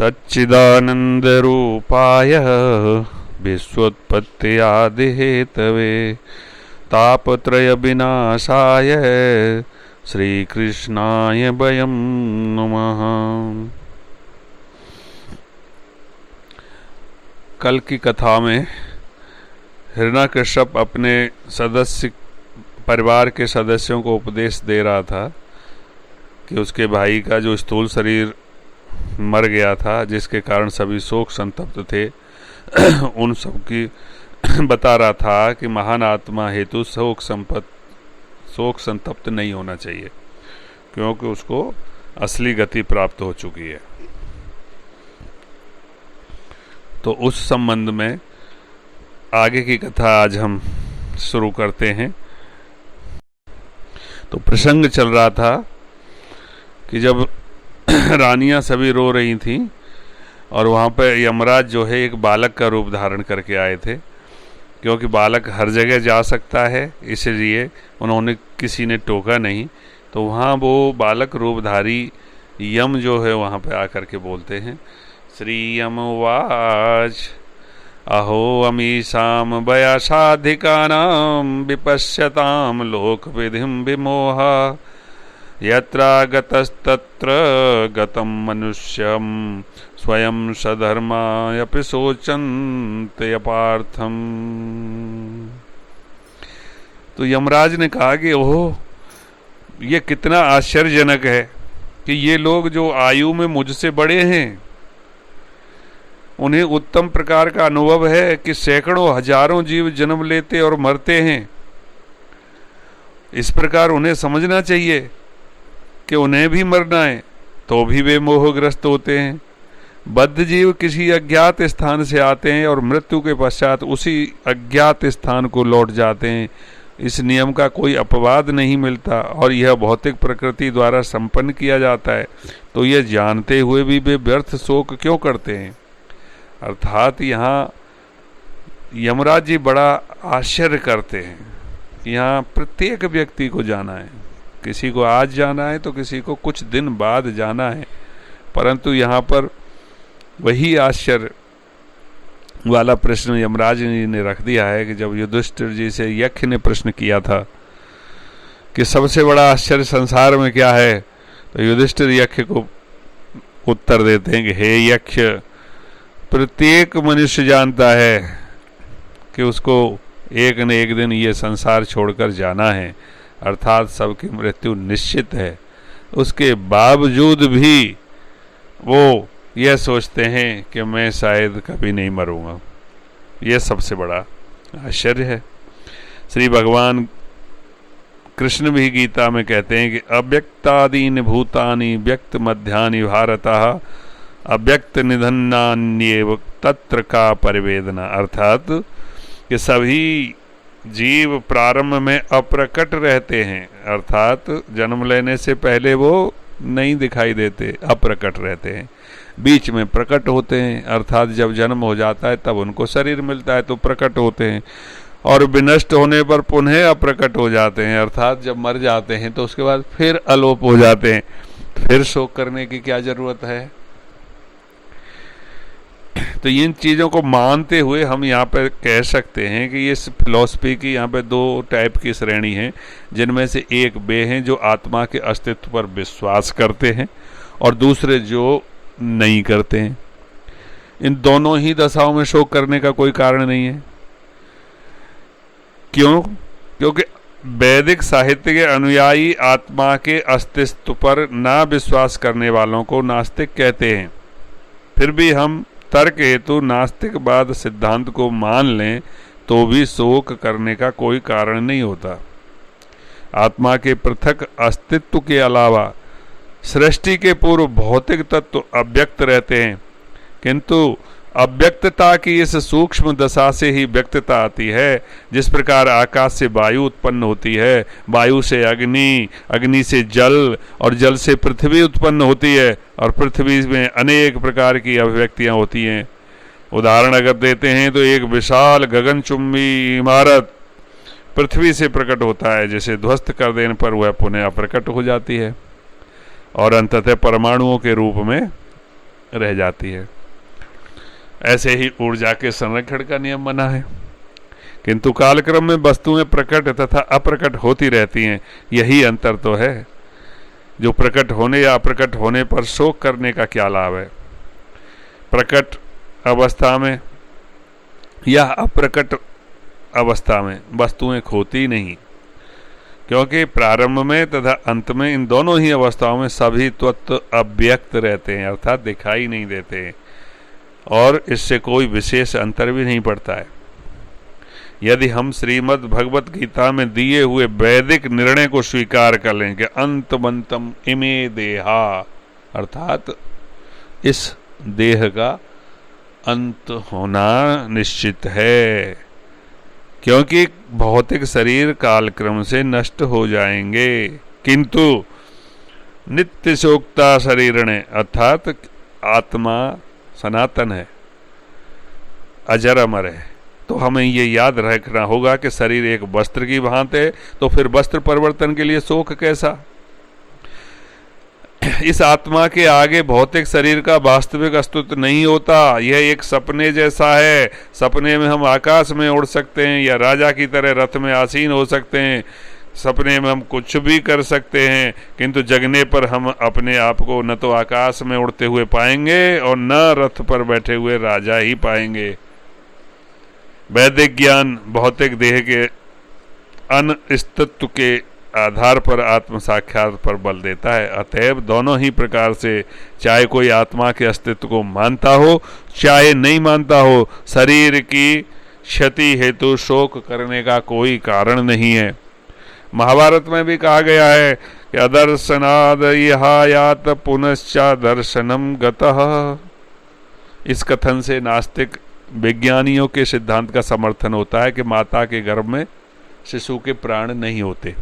सच्चिदानंदरूपाय विश्वोत्पत्त्यादिहेतवे तापत्रय विनाशाय श्रीकृष्णाय वयं नमः। कल की कथा में हिरण्यकश्यप अपने परिवार के सदस्यों को उपदेश दे रहा था कि उसके भाई का जो स्थूल शरीर मर गया था, जिसके कारण सभी शोक संतप्त थे, उन सब की बता रहा था कि महान आत्मा हेतु शोक संतप्त नहीं होना चाहिए, क्योंकि उसको असली गति प्राप्त हो चुकी है। तो उस संबंध में आगे की कथा आज हम शुरू करते हैं। तो प्रसंग चल रहा था कि जब रानियां सभी रो रही थीं और वहाँ पर यमराज जो है एक बालक का रूप धारण करके आए थे, क्योंकि बालक हर जगह जा सकता है, इसलिए उन्होंने किसी ने टोका नहीं। तो वहाँ वो बालक रूपधारी यम जो है वहाँ पे आकर के बोलते हैं, श्री यम उवाच अहो अमीशाम वयसाधिकानां विपश्यतां लोक विधिं विमोहा यत्रागतस्तत्र गतं मनुष्यं स्वयं सधर्मायपि शोचन्ते पार्थम। तो यमराज ने कहा कि ओह, ये कितना आश्चर्यजनक है कि ये लोग जो आयु में मुझसे बड़े हैं, उन्हें उत्तम प्रकार का अनुभव है कि सैकड़ों हजारों जीव जन्म लेते और मरते हैं। इस प्रकार उन्हें समझना चाहिए कि उन्हें भी मरना है, तो भी वे मोहग्रस्त होते हैं। बद्ध जीव किसी अज्ञात स्थान से आते हैं और मृत्यु के पश्चात उसी अज्ञात स्थान को लौट जाते हैं। इस नियम का कोई अपवाद नहीं मिलता और यह भौतिक प्रकृति द्वारा संपन्न किया जाता है। तो यह जानते हुए भी वे व्यर्थ शोक क्यों करते हैं? अर्थात यहाँ यमराज जी बड़ा आश्चर्य करते हैं। यहाँ प्रत्येक व्यक्ति को जाना है, किसी को आज जाना है तो किसी को कुछ दिन बाद जाना है, परंतु यहाँ पर वही आश्चर्य वाला प्रश्न यमराज जी ने रख दिया है कि जब युधिष्ठिर जी से यक्ष ने प्रश्न किया था कि सबसे बड़ा आश्चर्य संसार में क्या है, तो युधिष्ठिर यक्ष को उत्तर देते हैं कि हे यक्ष, प्रत्येक मनुष्य जानता है कि उसको एक न एक दिन ये संसार छोड़कर जाना है, अर्थात सबकी मृत्यु निश्चित है। उसके बावजूद भी वो यह सोचते हैं कि मैं शायद कभी नहीं मरूंगा। यह सबसे बड़ा आश्चर्य है। श्री भगवान कृष्ण भी गीता में कहते हैं कि अव्यक्तादीनि भूतानि व्यक्त मध्यानि भारतः अव्यक्त निधनान्येव तत्र का परिवेदना। अर्थात कि सभी जीव प्रारंभ में अप्रकट रहते हैं, अर्थात जन्म लेने से पहले वो नहीं दिखाई देते, अप्रकट रहते हैं। बीच में प्रकट होते हैं, अर्थात जब जन्म हो जाता है तब उनको शरीर मिलता है तो प्रकट होते हैं, और विनष्ट होने पर पुनः अप्रकट हो जाते हैं, अर्थात जब मर जाते हैं तो उसके बाद फिर अलोप हो जाते हैं। फिर शोक करने की क्या जरूरत है? तो इन चीज़ों को मानते हुए हम यहाँ पे कह सकते हैं कि ये फिलॉसफी की यहाँ पे दो टाइप की श्रेणी है, जिनमें से एक वे हैं जो आत्मा के अस्तित्व पर विश्वास करते हैं और दूसरे जो नहीं करते हैं। इन दोनों ही दशाओं में शोक करने का कोई कारण नहीं है। क्यों? क्योंकि वैदिक साहित्य के अनुयायी आत्मा के अस्तित्व पर ना विश्वास करने वालों को नास्तिक कहते हैं। फिर भी हम तर्क हेतु नास्तिकवाद सिद्धांत को मान लें तो भी शोक करने का कोई कारण नहीं होता। आत्मा के पृथक अस्तित्व के अलावा सृष्टि के पूर्व भौतिक तत्व अव्यक्त रहते हैं, किंतु अव्यक्तता की इस सूक्ष्म दशा से ही व्यक्तता आती है। जिस प्रकार आकाश से वायु उत्पन्न होती है, वायु से अग्नि, अग्नि से जल और जल से पृथ्वी उत्पन्न होती है, और पृथ्वी में अनेक प्रकार की अभिव्यक्तियां होती हैं। उदाहरण अगर देते हैं तो एक विशाल गगनचुंबी इमारत पृथ्वी से प्रकट होता है, जैसे ध्वस्त कर देने पर वह पुनः अप्रकट हो जाती है, और अंततः परमाणुओं के रूप में रह जाती है। ऐसे ही ऊर्जा के संरक्षण का नियम बना है, किंतु कालक्रम में वस्तुएं प्रकट तथा अप्रकट होती रहती हैं। यही अंतर तो है। जो प्रकट होने या अप्रकट होने पर शोक करने का क्या लाभ है? प्रकट अवस्था में या अप्रकट अवस्था में वस्तुएं खोती नहीं, क्योंकि प्रारंभ में तथा अंत में इन दोनों ही अवस्थाओं में सभी तत्व अव्यक्त रहते हैं, अर्थात दिखाई नहीं देते, और इससे कोई विशेष अंतर भी नहीं पड़ता है। यदि हम श्रीमद् भगवत गीता में दिए हुए वैदिक निर्णय को स्वीकार कर लें कि अंतमंतम इमे देहा, अर्थात इस देह का अंत होना निश्चित है, क्योंकि भौतिक शरीर कालक्रम से नष्ट हो जाएंगे, किंतु नित्य शोक्ता शरीर ने, अर्थात आत्मा सनातन है, अजर अमर है। तो हमें ये याद रखना होगा कि शरीर एक वस्त्र की भांति है, तो फिर वस्त्र परिवर्तन के लिए शोक कैसा? इस आत्मा के आगे भौतिक शरीर का वास्तविक अस्तित्व नहीं होता। यह एक सपने जैसा है। सपने में हम आकाश में उड़ सकते हैं या राजा की तरह रथ में आसीन हो सकते हैं। सपने में हम कुछ भी कर सकते हैं, किंतु जगने पर हम अपने आप को न तो आकाश में उड़ते हुए पाएंगे और न रथ पर बैठे हुए राजा ही पाएंगे। वैदिक ज्ञान भौतिक देह के अनस्तित्व के आधार पर आत्म साक्षात पर बल देता है। अतएव दोनों ही प्रकार से, चाहे कोई आत्मा के अस्तित्व को मानता हो चाहे नहीं मानता हो, शरीर की क्षति हेतु शोक करने का कोई कारण नहीं है। महाभारत में भी कहा गया है कि अदर्शनाद इहायात पुनश्चा दर्शनम गतः। इस कथन से नास्तिक विज्ञानियों के सिद्धांत का समर्थन होता है कि माता के गर्भ में शिशु के प्राण नहीं होते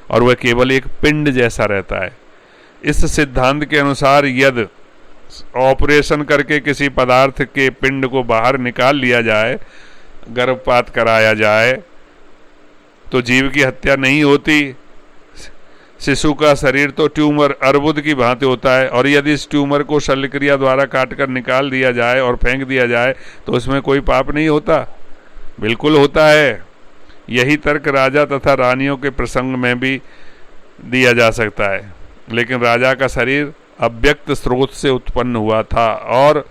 और वह केवल एक पिंड जैसा रहता है। इस सिद्धांत के अनुसार यदि ऑपरेशन करके किसी पदार्थ के पिंड को बाहर निकाल लिया जाए, गर्भपात कराया जाए, तो जीव की हत्या नहीं होती। शिशु का शरीर तो ट्यूमर अर्बुद की भांति होता है, और यदि इस ट्यूमर को शल्यक्रिया द्वारा काटकर निकाल दिया जाए और फेंक दिया जाए तो उसमें कोई पाप नहीं होता? बिल्कुल होता है। यही तर्क राजा तथा रानियों के प्रसंग में भी दिया जा सकता है। लेकिन राजा का शरीर अव्यक्त स्रोत से उत्पन्न हुआ था और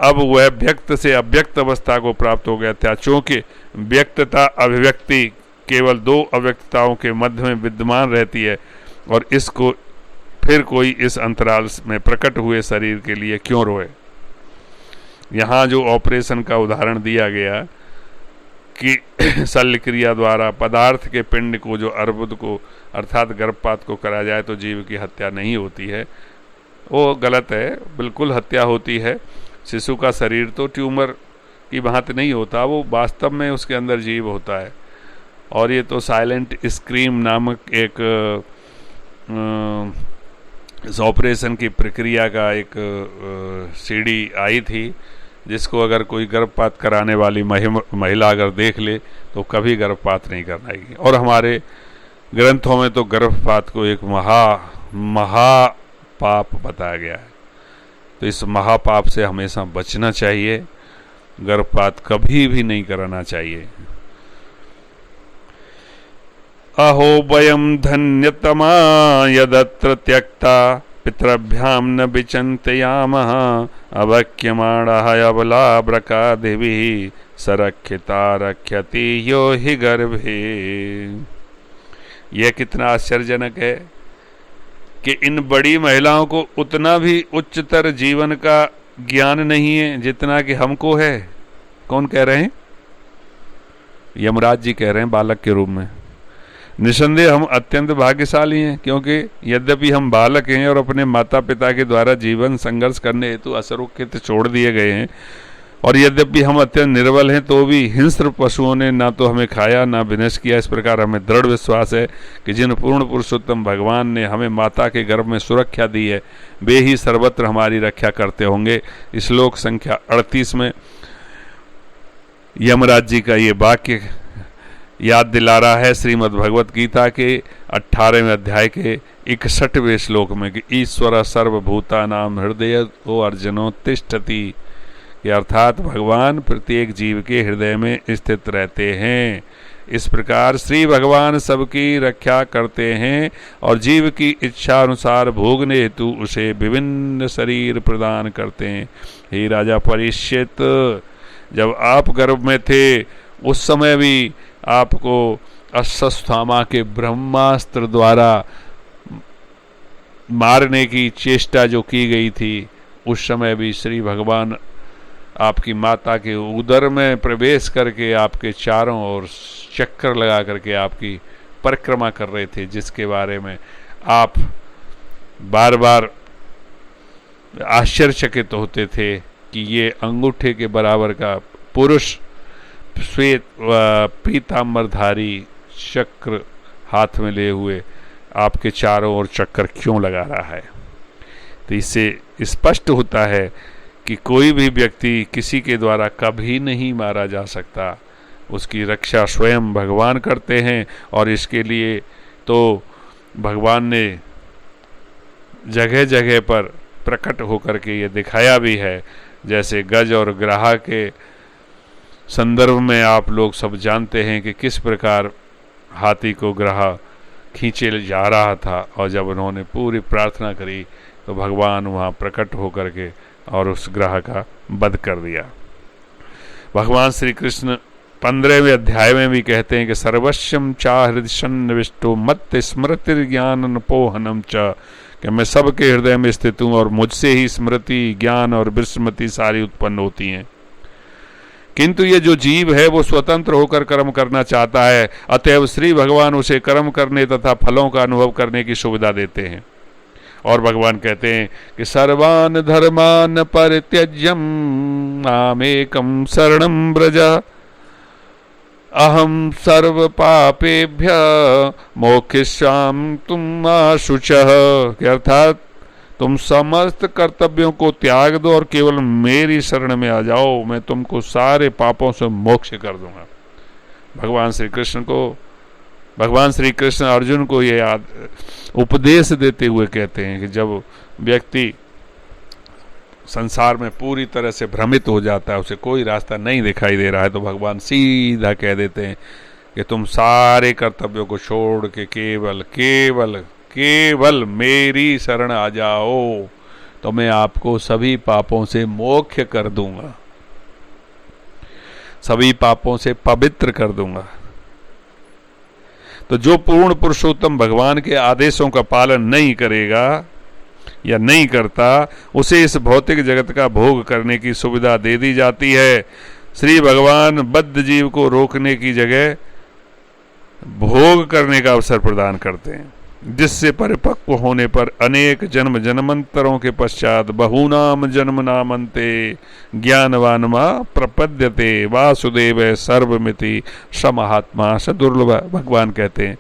अब वह व्यक्त से अव्यक्त अवस्था को प्राप्त हो गया था। चूंकि व्यक्तता अभिव्यक्ति केवल दो अव्यक्तताओं के मध्य में विद्यमान रहती है, और इसको फिर कोई इस अंतराल में प्रकट हुए शरीर के लिए क्यों रोए? यहाँ जो ऑपरेशन का उदाहरण दिया गया कि शल्य क्रिया द्वारा पदार्थ के पिंड को, जो अर्बुद को अर्थात गर्भपात को करा जाए तो जीव की हत्या नहीं होती है, वो गलत है। बिल्कुल हत्या होती है। शिशु का शरीर तो ट्यूमर की भांति नहीं होता, वो वास्तव में उसके अंदर जीव होता है। और ये तो साइलेंट स्क्रीम नामक एक इस ऑपरेशन की प्रक्रिया का एक सीडी आई थी, जिसको अगर कोई गर्भपात कराने वाली महिला अगर देख ले तो कभी गर्भपात नहीं करना। और हमारे ग्रंथों में तो गर्भपात को एक महा पाप बताया गया है। तो इस महापाप से हमेशा बचना चाहिए, गर्भपात कभी भी नहीं कराना चाहिए। अहो वयम धन्यतमा यदत्र त्यक्ता पितृभ्याम न विचंतयामः अवक्यमाणः अबलाब्रका देवी सरक्षिता रक्षति यो हि गर्भे। यह कितना आश्चर्यजनक है कि इन बड़ी महिलाओं को उतना भी उच्चतर जीवन का ज्ञान नहीं है जितना कि हमको है। कौन कह रहे हैं? यमराज जी कह रहे हैं बालक के रूप में। निसंदेह हम अत्यंत भाग्यशाली हैं, क्योंकि यद्यपि हम बालक हैं और अपने माता पिता के द्वारा जीवन संघर्ष करने हेतु असुरक्षित छोड़ दिए गए हैं, और यद्यपि हम अत्यंत निर्बल हैं तो भी हिंस्र पशुओं ने ना तो हमें खाया ना विनष्ट किया। इस प्रकार हमें दृढ़ विश्वास है कि जिन पूर्ण पुरुषोत्तम भगवान ने हमें माता के गर्भ में सुरक्षा दी है, वे ही सर्वत्र हमारी रक्षा करते होंगे। श्लोक संख्या 38 में यमराज जी का ये वाक्य याद दिला रहा है श्रीमद् भगवत गीता के 18वें अध्याय के 61वें श्लोक में कि ईश्वर सर्वभूतानां हृदय ओ अर्जुनो तिष्ठति, अर्थात भगवान प्रत्येक जीव के हृदय में स्थित रहते हैं। इस प्रकार श्री भगवान सबकी रक्षा करते हैं और जीव की इच्छा अनुसार भोगने हेतु उसे विभिन्न शरीर प्रदान करते हैं। हे राजा परीक्षित, जब आप गर्भ में थे उस समय भी आपको अश्वत्थामा के ब्रह्मास्त्र द्वारा मारने की चेष्टा जो की गई थी, उस समय भी श्री भगवान आपकी माता के उदर में प्रवेश करके आपके चारों ओर चक्कर लगा करके आपकी परिक्रमा कर रहे थे, जिसके बारे में आप बार बार आश्चर्यचकित होते थे कि ये अंगूठे के बराबर का पुरुष श्वेत पीतांबरधारी चक्र हाथ में लिए हुए आपके चारों ओर चक्कर क्यों लगा रहा है। तो इससे स्पष्ट होता है कि कोई भी व्यक्ति किसी के द्वारा कभी नहीं मारा जा सकता, उसकी रक्षा स्वयं भगवान करते हैं। और इसके लिए तो भगवान ने जगह जगह पर प्रकट होकर के ये दिखाया भी है। जैसे गज और ग्राह के संदर्भ में आप लोग सब जानते हैं कि किस प्रकार हाथी को ग्राह खींचे जा रहा था, और जब उन्होंने पूरी प्रार्थना करी तो भगवान वहाँ प्रकट होकर के और उस ग्रह का वध कर दिया। भगवान श्री कृष्ण 15वें अध्याय में भी कहते हैं कि सर्वस्वम चा हृदय सन्निविष्टो मत स्मृति ज्ञान पोहनम च, कि मैं सबके हृदय में स्थित हूँ और मुझसे ही स्मृति ज्ञान और विस्मृति सारी उत्पन्न होती हैं। किंतु ये जो जीव है वो स्वतंत्र होकर कर्म करना चाहता है, अतएव श्री भगवान उसे कर्म करने तथा फलों का अनुभव करने की सुविधा देते हैं। और भगवान कहते हैं कि सर्वान धर्मान परित्यज्यम मामेकं शरणं व्रज अहम सर्व पापेभ्य मोक्षयिष्यामि मा शुचः, अर्थात तुम समस्त कर्तव्यों को त्याग दो और केवल मेरी शरण में आ जाओ, मैं तुमको सारे पापों से मोक्ष कर दूंगा। भगवान श्री कृष्ण अर्जुन को ये उपदेश देते हुए कहते हैं कि जब व्यक्ति संसार में पूरी तरह से भ्रमित हो जाता है, उसे कोई रास्ता नहीं दिखाई दे रहा है, तो भगवान सीधा कह देते हैं कि तुम सारे कर्तव्यों को छोड़ के केवल केवल केवल मेरी शरण आ जाओ, तो मैं आपको सभी पापों से मोक्ष कर दूंगा, सभी पापों से पवित्र कर दूंगा। तो जो पूर्ण पुरुषोत्तम भगवान के आदेशों का पालन नहीं करेगा या नहीं करता, उसे इस भौतिक जगत का भोग करने की सुविधा दे दी जाती है। श्री भगवान बद्ध जीव को रोकने की जगह भोग करने का अवसर प्रदान करते हैं, जिससे परिपक्व होने पर अनेक जन्म जन्मांतरों के पश्चात बहूनाम जन्म नामन्ते ज्ञानवानमा प्रपद्यते वासुदेव सर्वमिति समहात्मा स दुर्लभ। भगवान कहते हैं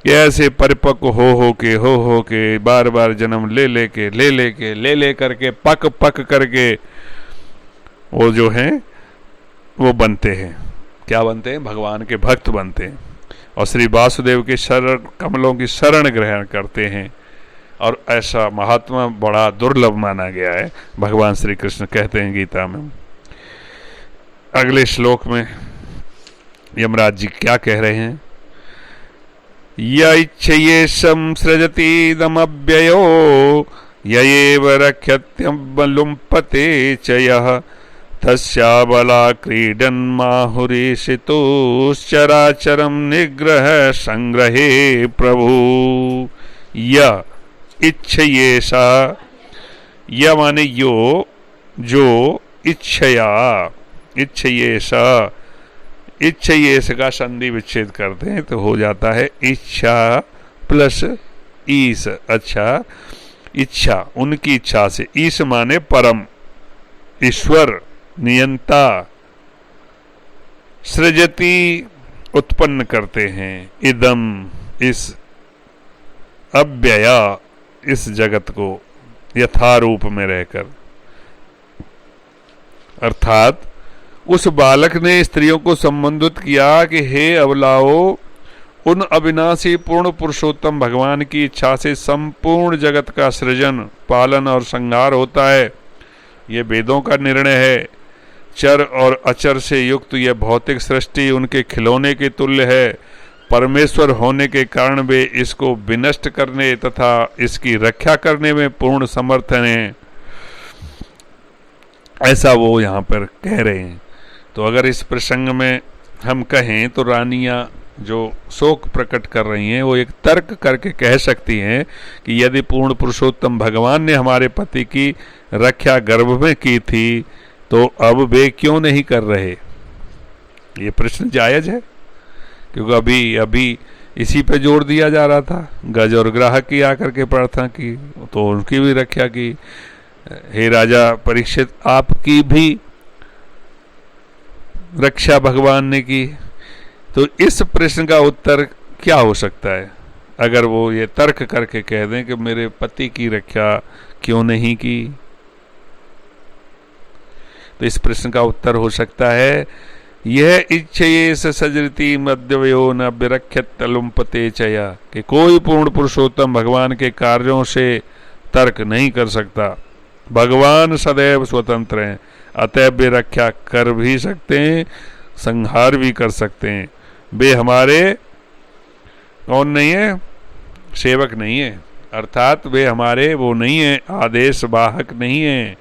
कि ऐसे परिपक्व हो के बार बार जन्म ले करके पक करके वो जो हैं वो बनते हैं। क्या बनते हैं? भगवान के भक्त बनते हैं और श्री वासुदेव के शरण कमलों की शरण ग्रहण करते हैं, और ऐसा महात्मा बड़ा दुर्लभ माना गया है। भगवान श्री कृष्ण कहते हैं गीता में। अगले श्लोक में यमराज जी क्या कह रहे हैं? य इच्छयेषं सृजतीदमव्ययो ययेव रक्षत्यबलुम्पते च यः तस्याबला क्रीडन् माहुरीशितुश्चराचरं निग्रह संग्रहे प्रभु। य इच्छयेषा, य माने जो इच्छया, इच्छयेषा, इच्छयेष का संधि विच्छेद करते हैं तो हो जाता है इच्छा प्लस ईश। अच्छा, इच्छा उनकी इच्छा से, ईश माने परम ईश्वर नियंता, सृजति उत्पन्न करते हैं, इदम इस अव्यया इस जगत को यथारूप में रहकर। अर्थात उस बालक ने स्त्रियों को संबोधित किया कि हे अबलाओ, उन अविनाशी पूर्ण पुरुषोत्तम भगवान की इच्छा से संपूर्ण जगत का सृजन, पालन और संहार होता है। ये वेदों का निर्णय है। चर और अचर से युक्त यह भौतिक सृष्टि उनके खिलौने के तुल्य है। परमेश्वर होने के कारण वे इसको विनष्ट करने तथा इसकी रक्षा करने में पूर्ण समर्थ हैं, ऐसा वो यहाँ पर कह रहे हैं। तो अगर इस प्रसंग में हम कहें तो रानियां जो शोक प्रकट कर रही हैं वो एक तर्क करके कह सकती हैं कि यदि पूर्ण पुरुषोत्तम भगवान ने हमारे पति की रक्षा गर्भ में की थी तो अब वे क्यों नहीं कर रहे। ये प्रश्न जायज है, क्योंकि अभी इसी पे जोर दिया जा रहा था। गज और ग्राहक की आकर के प्रार्थना की तो उनकी भी रक्षा की। हे राजा परीक्षित, आपकी भी रक्षा भगवान ने की। तो इस प्रश्न का उत्तर क्या हो सकता है अगर वो ये तर्क करके कह दें कि मेरे पति की रक्षा क्यों नहीं की। तो इस प्रश्न का उत्तर हो सकता है, यह इच्छये सजृति मध्यवयो न विरक्षत तलुम्पते चया, कि कोई पूर्ण पुरुषोत्तम भगवान के कार्यों से तर्क नहीं कर सकता। भगवान सदैव स्वतंत्र हैं, अतः वे रक्षा कर भी सकते हैं, संहार भी कर सकते हैं। वे हमारे कौन नहीं है, सेवक नहीं है, अर्थात वे हमारे वो नहीं है, आदेश वाहक नहीं है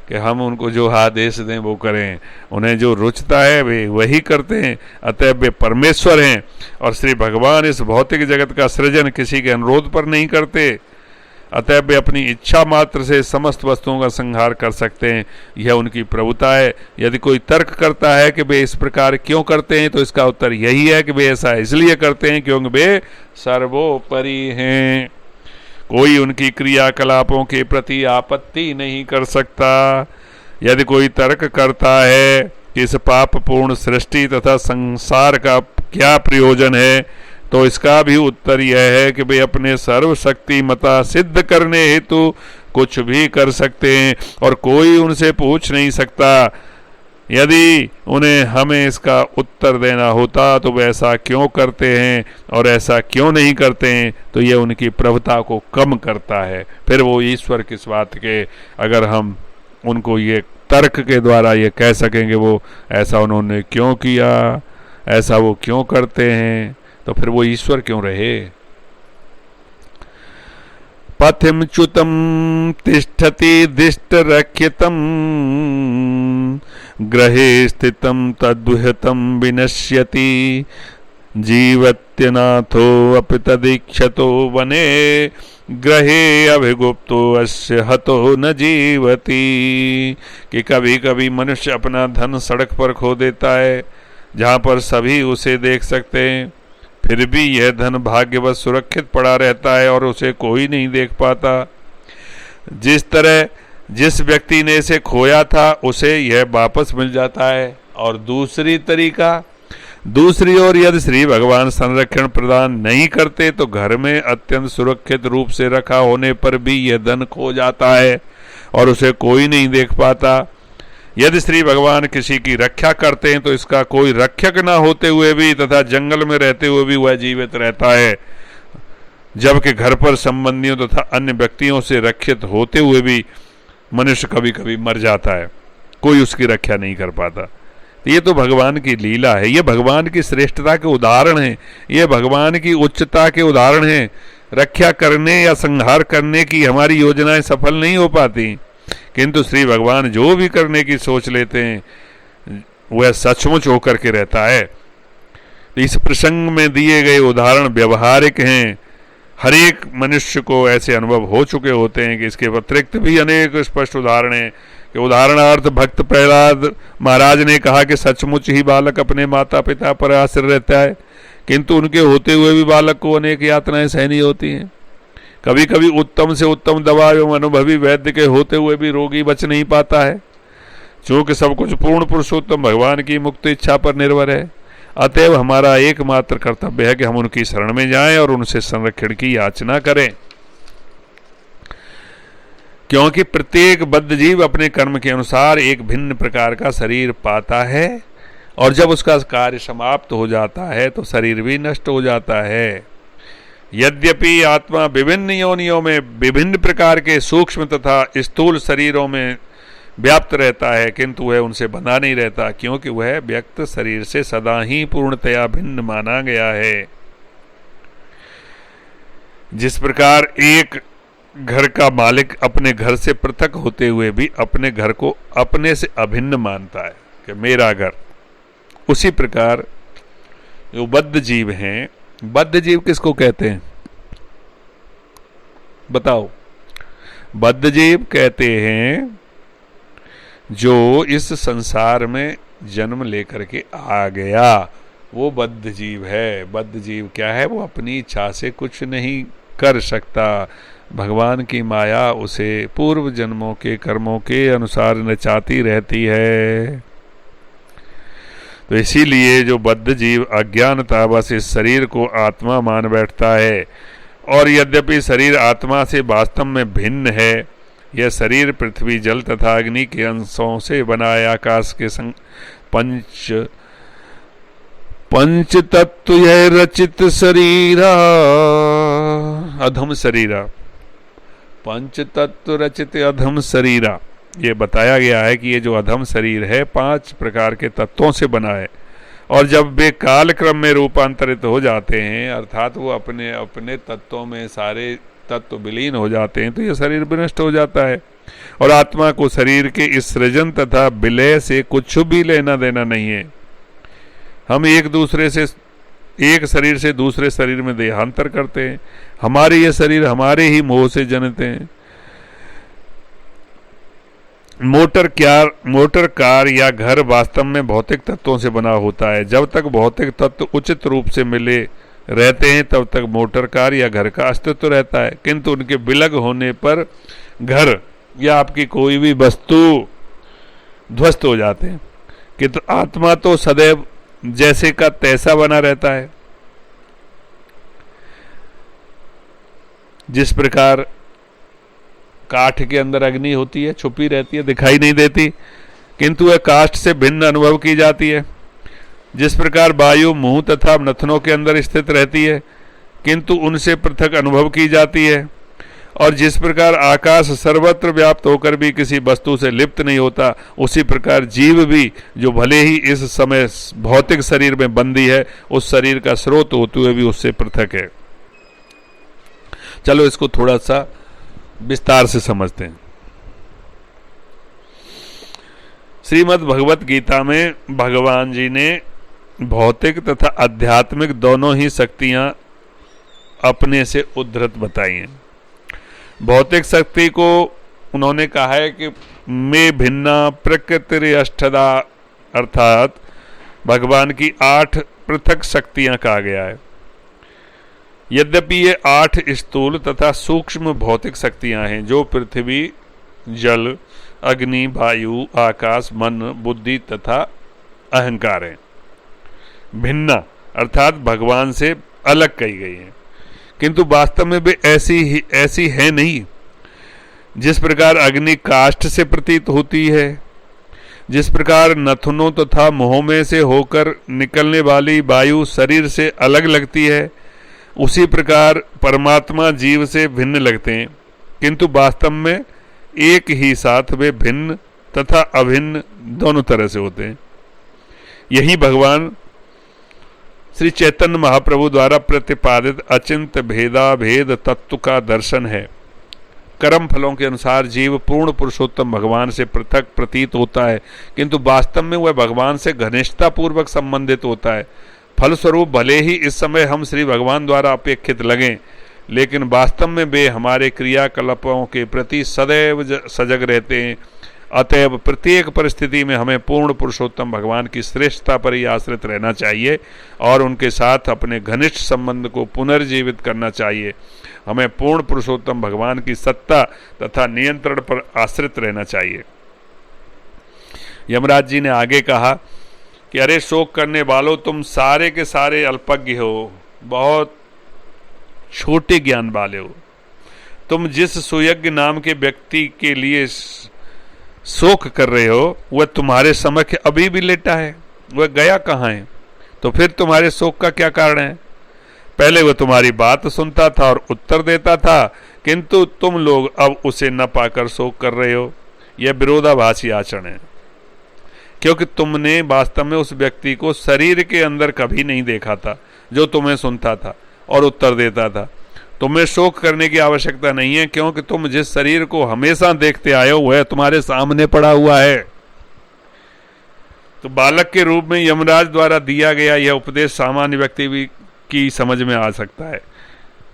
कि हम उनको जो आदेश दें वो करें। उन्हें जो रुचता है वे वही करते हैं। अतः वे परमेश्वर हैं और श्री भगवान इस भौतिक जगत का सृजन किसी के अनुरोध पर नहीं करते। अतः वे अपनी इच्छा मात्र से समस्त वस्तुओं का संहार कर सकते हैं। यह उनकी प्रभुता है। यदि कोई तर्क करता है कि वे इस प्रकार क्यों करते हैं तो इसका उत्तर यही है कि वे ऐसा इसलिए करते हैं क्योंकि वे सर्वोपरि हैं। कोई उनकी क्रियाकलापों के प्रति आपत्ति नहीं कर सकता। यदि कोई तर्क करता है कि इस पापपूर्ण सृष्टि तथा संसार का क्या प्रयोजन है तो इसका भी उत्तर यह है कि वे अपने सर्वशक्तिमता सिद्ध करने हेतु कुछ भी कर सकते हैं और कोई उनसे पूछ नहीं सकता। यदि उन्हें हमें इसका उत्तर देना होता तो वे ऐसा क्यों करते हैं और ऐसा क्यों नहीं करते हैं, तो ये उनकी प्रभुता को कम करता है। फिर वो ईश्वर किस बात के, अगर हम उनको ये तर्क के द्वारा ये कह सकेंगे वो ऐसा उन्होंने क्यों किया, ऐसा वो क्यों करते हैं, तो फिर वो ईश्वर क्यों रहे। पथिम च्युतम तिष्ठति दिष्ट रक्षितम ग्रहे स्थितम तद्विहतम विनश्यति जीवत्यनाथो अपि तदीक्षतो वने ग्रहे अभिगुप्तो अस्य हतो न जीवति। कि कभी कभी मनुष्य अपना धन सड़क पर खो देता है जहाँ पर सभी उसे देख सकते हैं, फिर भी यह धन भाग्यवश सुरक्षित पड़ा रहता है और उसे कोई नहीं देख पाता। जिस तरह जिस व्यक्ति ने इसे खोया था उसे यह वापस मिल जाता है। और दूसरी ओर यदि श्री भगवान संरक्षण प्रदान नहीं करते तो घर में अत्यंत सुरक्षित रूप से रखा होने पर भी यह धन खो जाता है और उसे कोई नहीं देख पाता। यदि श्री भगवान किसी की रक्षा करते हैं तो इसका कोई रक्षक न होते हुए भी तथा जंगल में रहते हुए भी वह जीवित रहता है, जबकि घर पर संबंधियों तथा अन्य व्यक्तियों से रक्षित होते हुए भी मनुष्य कभी कभी मर जाता है, कोई उसकी रक्षा नहीं कर पाता। ये तो भगवान की लीला है, ये भगवान की श्रेष्ठता के उदाहरण हैं, ये भगवान की उच्चता के उदाहरण हैं। रक्षा करने या संहार करने की हमारी योजनाएं सफल नहीं हो पाती, किंतु श्री भगवान जो भी करने की सोच लेते हैं वह सचमुच होकर के रहता है। इस प्रसंग में दिए गए उदाहरण व्यवहारिक हैं। हर एक मनुष्य को ऐसे अनुभव हो चुके होते हैं कि इसके अतिरिक्त भी अनेक स्पष्ट उदाहरण हैं। कि उदाहरणार्थ भक्त प्रहलाद महाराज ने कहा कि सचमुच ही बालक अपने माता पिता पर आश्रित रहता है, किंतु उनके होते हुए भी बालक को अनेक यातनाएं सहनी होती हैं। कभी कभी उत्तम से उत्तम दवा एवं अनुभवी वैद्य के होते हुए भी रोगी बच नहीं पाता है। चूंकि सब कुछ पूर्ण पुरुषोत्तम भगवान की मुक्त इच्छा पर निर्भर है, अतएव हमारा एकमात्र कर्तव्य है कि हम उनकी शरण में जाएं और उनसे संरक्षण की याचना करें। क्योंकि प्रत्येक बद्ध जीव अपने कर्म के अनुसार एक भिन्न प्रकार का शरीर पाता है और जब उसका कार्य समाप्त हो जाता है तो शरीर भी नष्ट हो जाता है। यद्यपि आत्मा विभिन्न योनियों में विभिन्न प्रकार के सूक्ष्म तथा स्थूल शरीरों में व्याप्त रहता है, किंतु वह उनसे बंधा नहीं रहता, क्योंकि वह व्यक्त शरीर से सदा ही पूर्णतया भिन्न माना गया है। जिस प्रकार एक घर का मालिक अपने घर से पृथक होते हुए भी अपने घर को अपने से अभिन्न मानता है कि मेरा घर, उसी प्रकार जो बद्ध जीव हैं, बद्ध जीव किसको कहते हैं बताओ? बद्ध जीव कहते हैं जो इस संसार में जन्म लेकर के आ गया, वो बद्ध जीव है। बद्ध जीव क्या है? वो अपनी इच्छा से कुछ नहीं कर सकता, भगवान की माया उसे पूर्व जन्मों के कर्मों के अनुसार नचाती रहती है। तो इसीलिए जो बद्ध जीव अज्ञानतावश इस शरीर को आत्मा मान बैठता है, और यद्यपि शरीर आत्मा से वास्तव में भिन्न है, यह शरीर पृथ्वी जल तथा अग्नि के अंशों से बना है। आकाश के संग पंच तत्व यह रचित शरीरा, अधम शरीरा, पंच तत्व रचित अधम शरीरा। ये बताया गया है कि ये जो अधम शरीर है 5 प्रकार के तत्वों से बना है, और जब वे काल क्रम में रूपांतरित हो जाते हैं, अर्थात वो अपने अपने तत्वों में सारे तत्व विलीन हो जाते हैं, तो यह शरीर विनष्ट हो जाता है। और आत्मा को शरीर के इस सृजन तथा विलय से कुछ भी लेना देना नहीं है। हम एक शरीर से दूसरे शरीर में देहांतर करते हैं। हमारे ये शरीर हमारे ही मोह से जनित हैं। मोटर कार या घर वास्तव में भौतिक तत्वों से बना होता है। जब तक भौतिक तत्व उचित रूप से मिले रहते हैं तब तक मोटर कार या घर का अस्तित्व रहता है, किंतु उनके विलग होने पर घर या आपकी कोई भी वस्तु ध्वस्त हो जाते हैं। किंतु आत्मा तो सदैव जैसे का तैसा बना रहता है। जिस प्रकार काठ के अंदर अग्नि होती है, छुपी रहती है, दिखाई नहीं देती, किंतु वह काष्ठ से भिन्न अनुभव की जाती है। जिस प्रकार वायु मुंह तथा नथनों के अंदर स्थित रहती है, किंतु उनसे पृथक अनुभव की जाती है। और जिस प्रकार आकाश सर्वत्र व्याप्त होकर भी किसी वस्तु से लिप्त नहीं होता, उसी प्रकार जीव भी, जो भले ही इस समय भौतिक शरीर में बंदी है, उस शरीर का स्रोत होते हुए भी उससे पृथक है। चलो इसको थोड़ा सा विस्तार से समझते हैं। श्रीमद् भगवत गीता में भगवान जी ने भौतिक तथा आध्यात्मिक दोनों ही शक्तियां अपने से उद्धृत बताई हैं। भौतिक शक्ति को उन्होंने कहा है कि में भिन्ना प्रकृति अष्टदा, अर्थात भगवान की 8 पृथक शक्तियां कहा गया है। यद्यपि ये 8 स्थूल तथा सूक्ष्म भौतिक शक्तियां हैं, जो पृथ्वी, जल, अग्नि, वायु, आकाश, मन, बुद्धि तथा अहंकार हैं। भिन्ना अर्थात भगवान से अलग कही गई हैं, किंतु वास्तव में वे ऐसी है नहीं। जिस प्रकार अग्नि काष्ठ से प्रतीत होती है, जिस प्रकार नथनों तथा मुंहों में से होकर निकलने वाली वायु शरीर से अलग लगती है, उसी प्रकार परमात्मा जीव से भिन्न लगते हैं, किंतु वास्तव में एक ही साथ वे भिन्न तथा अभिन्न दोनों तरह से होते हैं। यही भगवान श्री चैतन्य महाप्रभु द्वारा प्रतिपादित अचिंत्य भेदाभेद तत्व का दर्शन है। कर्म फलों के अनुसार जीव पूर्ण पुरुषोत्तम भगवान से पृथक प्रतीत होता है, किंतु वास्तव में वह भगवान से घनिष्ठता पूर्वक संबंधित होता है। फलस्वरूप भले ही इस समय हम श्री भगवान द्वारा अपेक्षित लगें, लेकिन वास्तव में वे हमारे क्रियाकलापों के प्रति सदैव सजग रहते हैं। अतएव प्रत्येक परिस्थिति में हमें पूर्ण पुरुषोत्तम भगवान की श्रेष्ठता पर ही आश्रित रहना चाहिए और उनके साथ अपने घनिष्ठ संबंध को पुनर्जीवित करना चाहिए। हमें पूर्ण पुरुषोत्तम भगवान की सत्ता तथा नियंत्रण पर आश्रित रहना चाहिए। यमराज जी ने आगे कहा कि अरे शोक करने वालों, तुम सारे के सारे अल्पज्ञ हो, बहुत छोटे ज्ञान वाले हो। तुम जिस सुयज्ञ नाम के व्यक्ति के लिए शोक कर रहे हो, वह तुम्हारे समक्ष अभी भी लेटा है। वह गया कहाँ है? तो फिर तुम्हारे शोक का क्या कारण है? पहले वह तुम्हारी बात सुनता था और उत्तर देता था, किंतु तुम लोग अब उसे न पाकर शोक कर रहे हो। यह विरोधाभासी आचरण है, क्योंकि तुमने वास्तव में उस व्यक्ति को शरीर के अंदर कभी नहीं देखा था जो तुम्हें सुनता था और उत्तर देता था। तुम्हें शोक करने की आवश्यकता नहीं है, क्योंकि तुम जिस शरीर को हमेशा देखते आए हो वह तुम्हारे सामने पड़ा हुआ है। तो बालक के रूप में यमराज द्वारा दिया गया यह उपदेश सामान्य व्यक्ति भी की समझ में आ सकता है।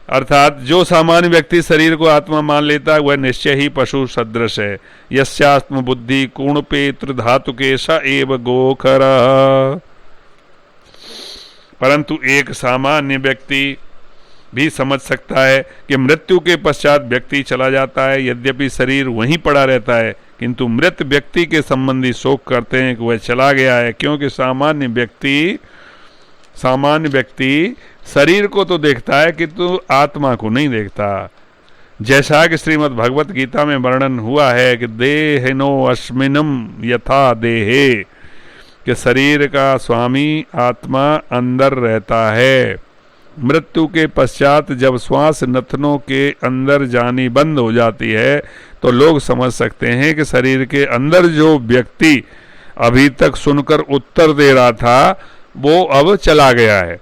अर्थात जो सामान्य व्यक्ति शरीर को आत्मा मान लेता है वह निश्चय ही पशु सदृश है। यस्यात्म बुद्धि कुणपेत्र धातुके स एव गोखर। परंतु एक सामान्य व्यक्ति भी समझ सकता है कि मृत्यु के पश्चात व्यक्ति चला जाता है। यद्यपि शरीर वहीं पड़ा रहता है, किंतु मृत व्यक्ति के संबंधी शोक करते हैं कि वह चला गया है, क्योंकि सामान्य व्यक्ति शरीर को तो देखता है किंतु आत्मा को नहीं देखता। जैसा कि श्रीमद् भगवत गीता में वर्णन हुआ है कि देहिनो अस्मिनम यथा देहे, कि शरीर का स्वामी आत्मा अंदर रहता है। मृत्यु के पश्चात जब श्वास नथनों के अंदर जानी बंद हो जाती है तो लोग समझ सकते हैं कि शरीर के अंदर जो व्यक्ति अभी तक सुनकर उत्तर दे रहा था वो अब चला गया है।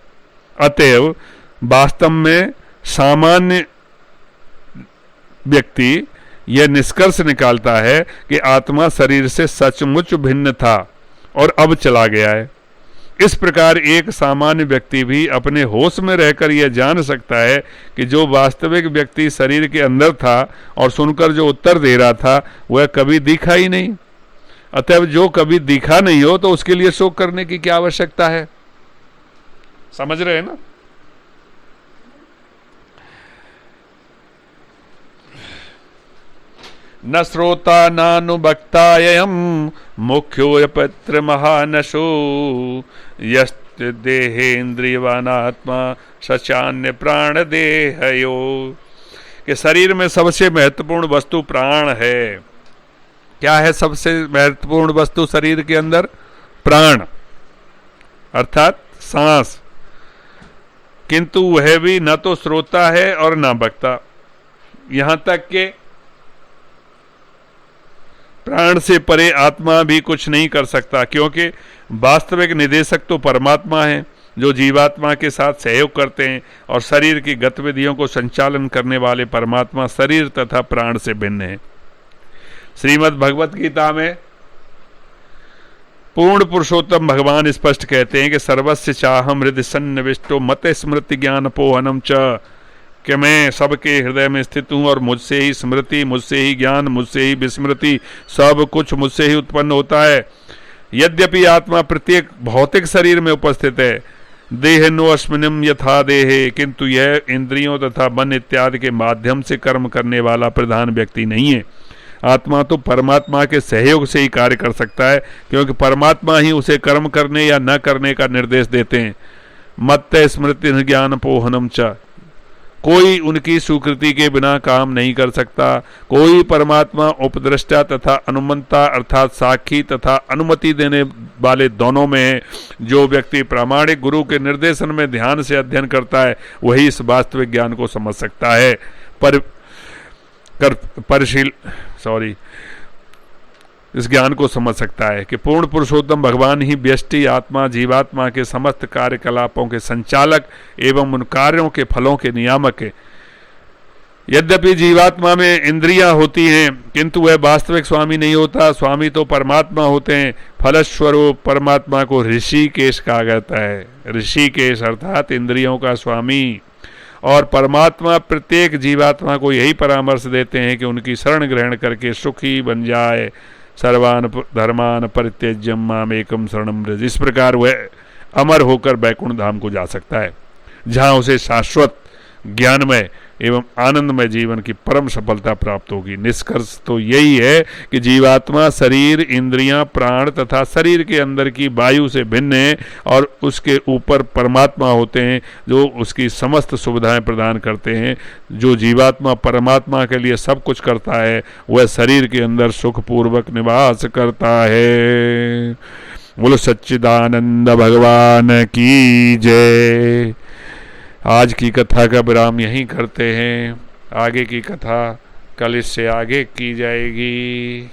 अतएव वास्तव में सामान्य व्यक्ति यह निष्कर्ष निकालता है कि आत्मा शरीर से सचमुच भिन्न था और अब चला गया है। इस प्रकार एक सामान्य व्यक्ति भी अपने होश में रहकर यह जान सकता है कि जो वास्तविक व्यक्ति शरीर के अंदर था और सुनकर जो उत्तर दे रहा था वह कभी दिखा ही नहीं। अतएव जो कभी दिखा नहीं हो तो उसके लिए शोक करने की क्या आवश्यकता है? समझ रहे हैं ना? न श्रोता नानुभक्तायं मुख्यो पत्र महानशो यस्त देहेन्द्रियवानात्मा सचान्य प्राण देहयो। कि शरीर में सबसे महत्वपूर्ण वस्तु प्राण है। क्या है सबसे महत्वपूर्ण वस्तु शरीर के अंदर? प्राण, अर्थात सांस। किंतु वह भी न तो श्रोता है और न वक्ता। यहां तक कि प्राण से परे आत्मा भी कुछ नहीं कर सकता, क्योंकि वास्तविक निदेशक तो परमात्मा है जो जीवात्मा के साथ सहयोग करते हैं, और शरीर की गतिविधियों को संचालन करने वाले परमात्मा शरीर तथा प्राण से भिन्न है। श्रीमद् भगवत गीता में पूर्ण पुरुषोत्तम भगवान स्पष्ट कहते हैं कि सर्वस्य चाहम हृदय सन्निविष्टो मत स्मृति ज्ञान पोहनम च, कि मैं सबके हृदय में स्थित हूँ और मुझसे ही स्मृति, मुझसे ही ज्ञान, मुझसे ही विस्मृति, सब कुछ मुझसे ही उत्पन्न होता है। यद्यपि आत्मा प्रत्येक भौतिक शरीर में उपस्थित है, देह नो अस्मिनम यथा देहे, किंतु यह इंद्रियों तथा मन इत्यादि के माध्यम से कर्म करने वाला प्रधान व्यक्ति नहीं है। आत्मा तो परमात्मा के सहयोग से ही कार्य कर सकता है, क्योंकि परमात्मा ही उसे कर्म करने या न करने का निर्देश देते हैं। मत्त स्मृति ज्ञान पोहनम च, कोई उनकी स्वीकृति के बिना काम नहीं कर सकता। कोई परमात्मा उपद्रष्टा तथा अनुमंता अर्थात साक्षी तथा अनुमति देने वाले दोनों में है। जो व्यक्ति प्रामाणिक गुरु के निर्देशन में ध्यान से अध्ययन करता है वही इस वास्तविक ज्ञान को समझ सकता है। इस ज्ञान को समझ सकता है कि पूर्ण पुरुषोत्तम भगवान ही व्यष्टि आत्मा जीवात्मा के समस्त कार्यकलापों के संचालक एवं उन कार्यों के फलों के नियामक है। यद्यपि जीवात्मा में इंद्रियां होती हैं, किंतु वह वास्तविक स्वामी नहीं होता। स्वामी तो परमात्मा होते हैं। फलस्वरूप परमात्मा को ऋषिकेश कहा जाता है। ऋषिकेश अर्थात इंद्रियों का स्वामी। और परमात्मा प्रत्येक जीवात्मा को यही परामर्श देते हैं कि उनकी शरण ग्रहण करके सुखी बन जाए। सर्वान धर्मान परित्यज्यम मामेकम शरणम व्रज। इस प्रकार वह अमर होकर बैकुंठ धाम को जा सकता है, जहां उसे शाश्वत ज्ञानमय एवं आनंदमय जीवन की परम सफलता प्राप्त होगी। निष्कर्ष तो यही है कि जीवात्मा शरीर, इंद्रियां, प्राण तथा शरीर के अंदर की वायु से भिन्न है, और उसके ऊपर परमात्मा होते हैं जो उसकी समस्त सुविधाएं प्रदान करते हैं। जो जीवात्मा परमात्मा के लिए सब कुछ करता है वह शरीर के अंदर सुखपूर्वक निवास करता है। बोलो सच्चिदानंद भगवान की जय। आज की कथा का विराम यहीं करते हैं, आगे की कथा कल इससे आगे की जाएगी।